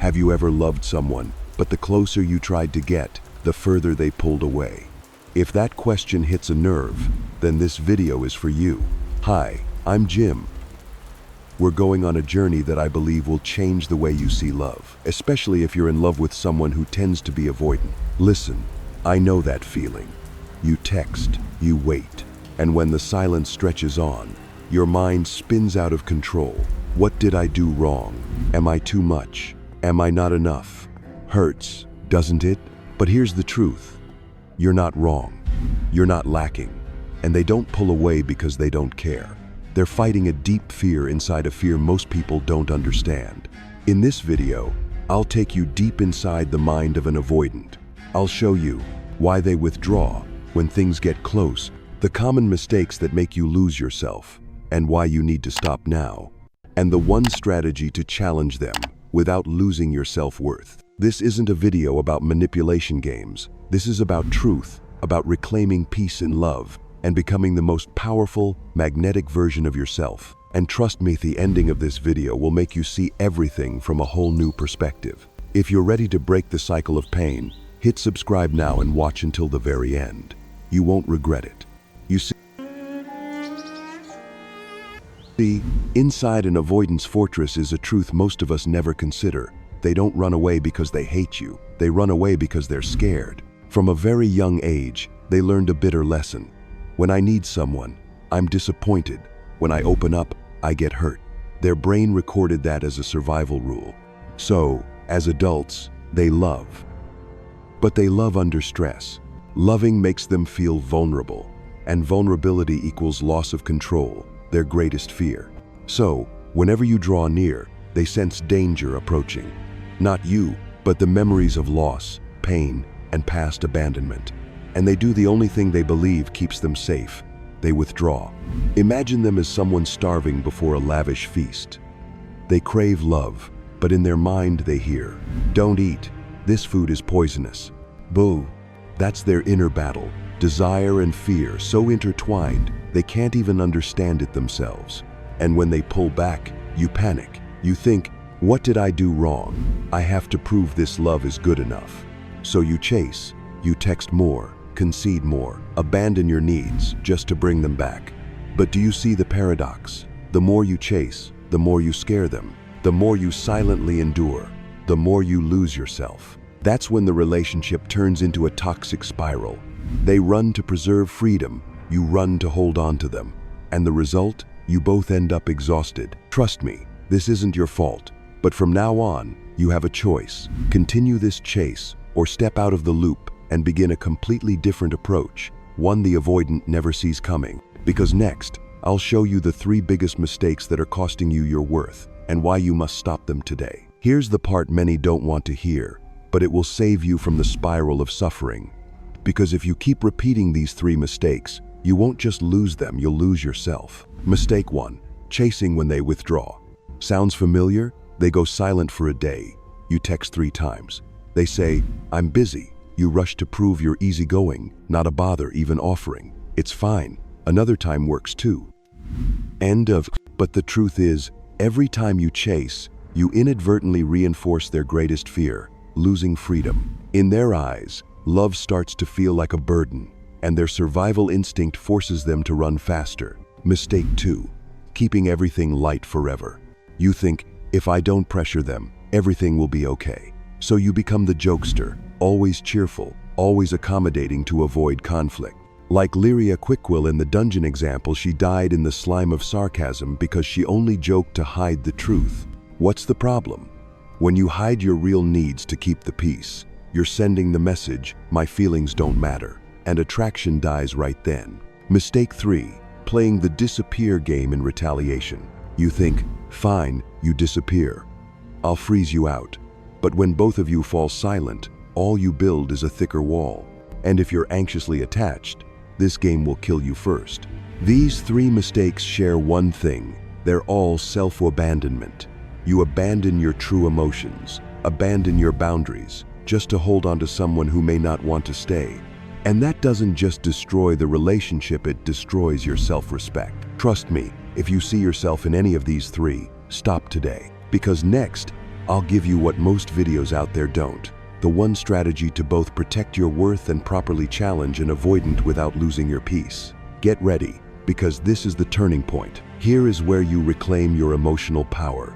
Have you ever loved someone, but the closer you tried to get, the further they pulled away? If that question hits a nerve, then this video is for you. Hi, I'm Jim. We're going on a journey that I believe will change the way you see love, especially if you're in love with someone who tends to be avoidant. Listen, I know that feeling. You text, you wait, and when the silence stretches on, your mind spins out of control. What did I do wrong? Am I too much? Am I not enough? Hurts, doesn't it? But here's the truth. You're not wrong. You're not lacking. And they don't pull away because they don't care. They're fighting a deep fear inside a fear most people don't understand. In this video, I'll take you deep inside the mind of an avoidant. I'll show you why they withdraw when things get close, the common mistakes that make you lose yourself, and why you need to stop now, and the one strategy to challenge them without losing your self-worth. This isn't a video about manipulation games. This is about truth, about reclaiming peace in love, and becoming the most powerful, magnetic version of yourself. And trust me, the ending of this video will make you see everything from a whole new perspective. If you're ready to break the cycle of pain, hit subscribe now and watch until the very end. You won't regret it. You see, inside an avoidance fortress is a truth most of us never consider. They don't run away because they hate you. They run away because they're scared. From a very young age, they learned a bitter lesson. When I need someone, I'm disappointed. When I open up, I get hurt. Their brain recorded that as a survival rule. So, as adults, they love. But they love under stress. Loving makes them feel vulnerable, and vulnerability equals loss of control, their greatest fear. So, whenever you draw near, they sense danger approaching. Not you, but the memories of loss, pain, and past abandonment. And they do the only thing they believe keeps them safe. They withdraw. Imagine them as someone starving before a lavish feast. They crave love, but in their mind they hear, "Don't eat, this food is poisonous." Boo! That's their inner battle, desire and fear so intertwined they can't even understand it themselves. And when they pull back, you panic. You think, what did I do wrong? I have to prove this love is good enough. So you chase, you text more, concede more, abandon your needs just to bring them back. But do you see the paradox? The more you chase, the more you scare them. The more you silently endure, the more you lose yourself. That's when the relationship turns into a toxic spiral. They run to preserve freedom, you run to hold on to them. And the result? You both end up exhausted. Trust me, this isn't your fault. But from now on, you have a choice. Continue this chase, or step out of the loop and begin a completely different approach, one the avoidant never sees coming. Because next, I'll show you the 3 biggest mistakes that are costing you your worth, and why you must stop them today. Here's the part many don't want to hear, but it will save you from the spiral of suffering. Because if you keep repeating these 3 mistakes, you won't just lose them, you'll lose yourself. Mistake 1, chasing when they withdraw. Sounds familiar? They go silent for a day. You text 3 times. They say, "I'm busy." You rush to prove you're easygoing, not a bother even offering. It's fine. Another time works too. End of. But the truth is, every time you chase, you inadvertently reinforce their greatest fear, losing freedom. In their eyes, love starts to feel like a burden, and their survival instinct forces them to run faster. Mistake 2, keeping everything light forever. You think, if I don't pressure them, everything will be okay. So you become the jokester, always cheerful, always accommodating to avoid conflict. Like Lyria Quickwill in the dungeon example, she died in the slime of sarcasm because she only joked to hide the truth. What's the problem? When you hide your real needs to keep the peace, you're sending the message, my feelings don't matter, and attraction dies right then. Mistake 3, playing the disappear game in retaliation. You think, fine, you disappear. I'll freeze you out. But when both of you fall silent, all you build is a thicker wall. And if you're anxiously attached, this game will kill you first. These 3 mistakes share one thing. They're all self-abandonment. You abandon your true emotions, abandon your boundaries, just to hold on to someone who may not want to stay. And that doesn't just destroy the relationship, it destroys your self-respect. Trust me, if you see yourself in any of these 3, stop today. Because next, I'll give you what most videos out there don't. The one strategy to both protect your worth and properly challenge an avoidant without losing your peace. Get ready, because this is the turning point. Here is where you reclaim your emotional power.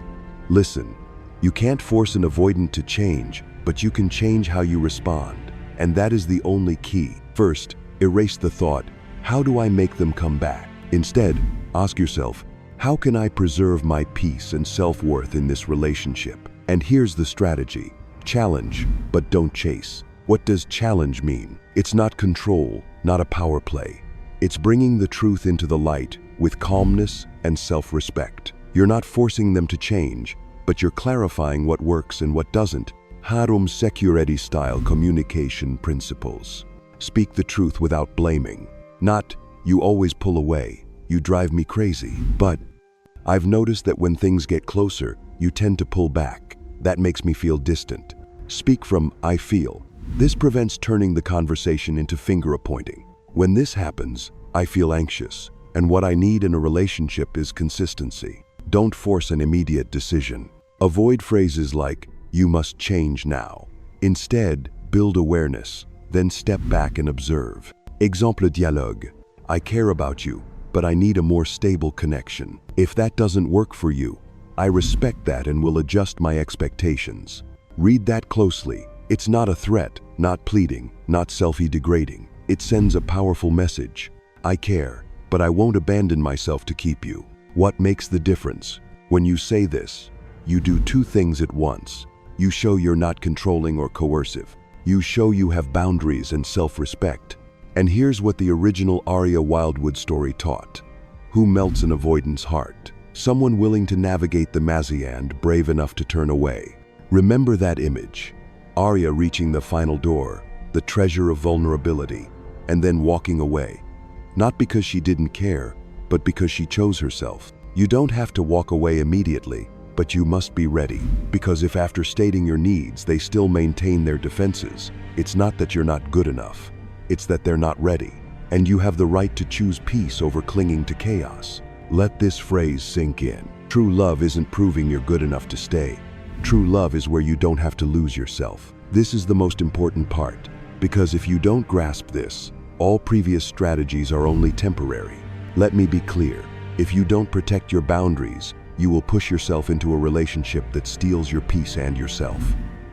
Listen, you can't force an avoidant to change, but you can change how you respond. And that is the only key. First, erase the thought, how do I make them come back? Instead, ask yourself, how can I preserve my peace and self-worth in this relationship? And here's the strategy. Challenge, but don't chase. What does challenge mean? It's not control, not a power play. It's bringing the truth into the light with calmness and self-respect. You're not forcing them to change, but you're clarifying what works and what doesn't. Harum security style communication principles. Speak the truth without blaming. Not, you always pull away, you drive me crazy. But, I've noticed that when things get closer, you tend to pull back. That makes me feel distant. Speak from, I feel. This prevents turning the conversation into finger-pointing. When this happens, I feel anxious, and what I need in a relationship is consistency. Don't force an immediate decision. Avoid phrases like, you must change now. Instead, build awareness, then step back and observe. Exemple dialogue. I care about you, but I need a more stable connection. If that doesn't work for you, I respect that and will adjust my expectations. Read that closely. It's not a threat, not pleading, not self-degrading. It sends a powerful message. I care, but I won't abandon myself to keep you. What makes the difference? When you say this, you do two things at once. You show you're not controlling or coercive. You show you have boundaries and self-respect. And here's what the original Arya Wildwood story taught. Who melts an avoidant's heart? Someone willing to navigate the Maziand, brave enough to turn away. Remember that image. Arya reaching the final door, the treasure of vulnerability, and then walking away. Not because she didn't care, but because she chose herself. You don't have to walk away immediately, but you must be ready. Because if after stating your needs, they still maintain their defenses, it's not that you're not good enough. It's that they're not ready. And you have the right to choose peace over clinging to chaos. Let this phrase sink in. True love isn't proving you're good enough to stay. True love is where you don't have to lose yourself. This is the most important part, because if you don't grasp this, all previous strategies are only temporary. Let me be clear. If you don't protect your boundaries, you will push yourself into a relationship that steals your peace and yourself.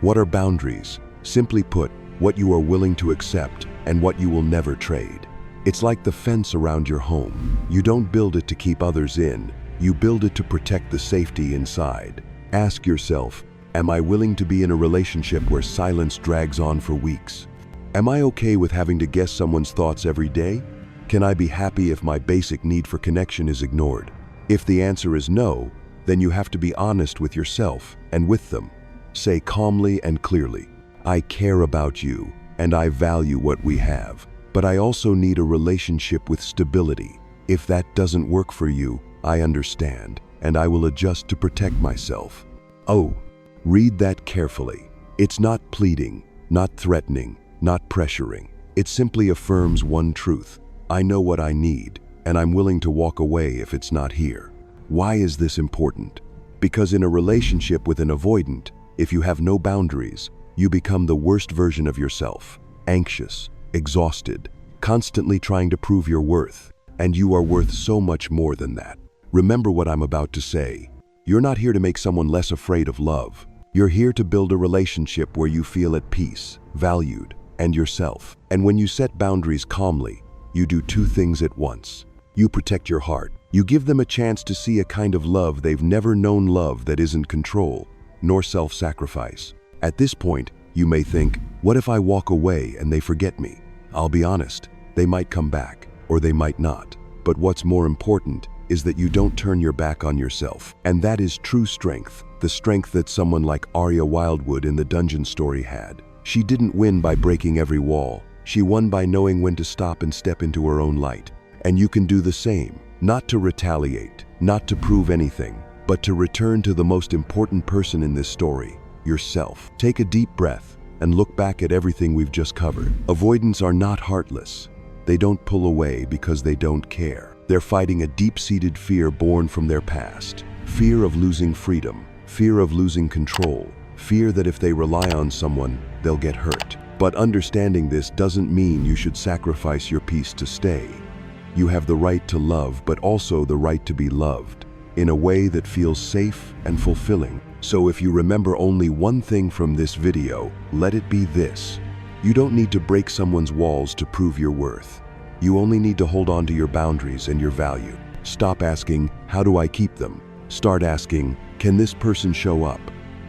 What are boundaries? Simply put, what you are willing to accept and what you will never trade. It's like the fence around your home. You don't build it to keep others in. You build it to protect the safety inside. Ask yourself, am I willing to be in a relationship where silence drags on for weeks? Am I okay with having to guess someone's thoughts every day? Can I be happy if my basic need for connection is ignored? If the answer is no, then you have to be honest with yourself and with them. Say calmly and clearly, I care about you and I value what we have, but I also need a relationship with stability. If that doesn't work for you, I understand, and I will adjust to protect myself. Oh, read that carefully. It's not pleading, not threatening, not pressuring. It simply affirms one truth. I know what I need, and I'm willing to walk away if it's not here. Why is this important? Because in a relationship with an avoidant, if you have no boundaries, you become the worst version of yourself. Anxious, exhausted, constantly trying to prove your worth. And you are worth so much more than that. Remember what I'm about to say. You're not here to make someone less afraid of love. You're here to build a relationship where you feel at peace, valued, and yourself. And when you set boundaries calmly, you do two things at once. You protect your heart. You give them a chance to see a kind of love they've never known, love that isn't control, nor self-sacrifice. At this point, you may think, what if I walk away and they forget me? I'll be honest, they might come back, or they might not. But what's more important is that you don't turn your back on yourself. And that is true strength, the strength that someone like Arya Wildwood in the dungeon story had. She didn't win by breaking every wall. She won by knowing when to stop and step into her own light. And you can do the same, not to retaliate, not to prove anything, but to return to the most important person in this story, yourself. Take a deep breath and look back at everything we've just covered. Avoidants are not heartless. They don't pull away because they don't care. They're fighting a deep-seated fear born from their past. Fear of losing freedom, fear of losing control, fear that if they rely on someone, they'll get hurt. But understanding this doesn't mean you should sacrifice your peace to stay. You have the right to love, but also the right to be loved, in a way that feels safe and fulfilling. So if you remember only one thing from this video, let it be this. You don't need to break someone's walls to prove your worth. You only need to hold on to your boundaries and your value. Stop asking, how do I keep them? Start asking, can this person show up?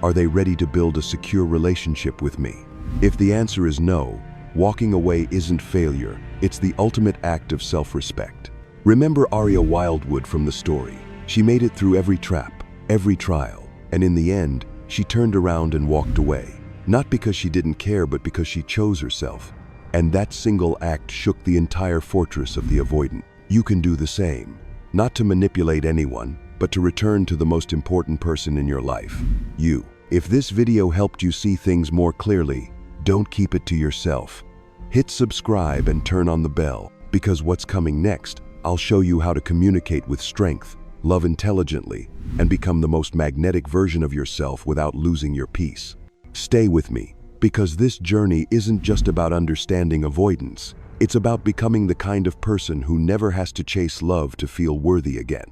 Are they ready to build a secure relationship with me? If the answer is no, walking away isn't failure, it's the ultimate act of self-respect. Remember Aria Wildwood from the story. She made it through every trap, every trial, and in the end, she turned around and walked away. Not because she didn't care, but because she chose herself. And that single act shook the entire fortress of the avoidant. You can do the same. Not to manipulate anyone, but to return to the most important person in your life, you. If this video helped you see things more clearly, don't keep it to yourself. Hit subscribe and turn on the bell, because what's coming next, I'll show you how to communicate with strength, love intelligently, and become the most magnetic version of yourself without losing your peace. Stay with me, because this journey isn't just about understanding avoidance. It's about becoming the kind of person who never has to chase love to feel worthy again.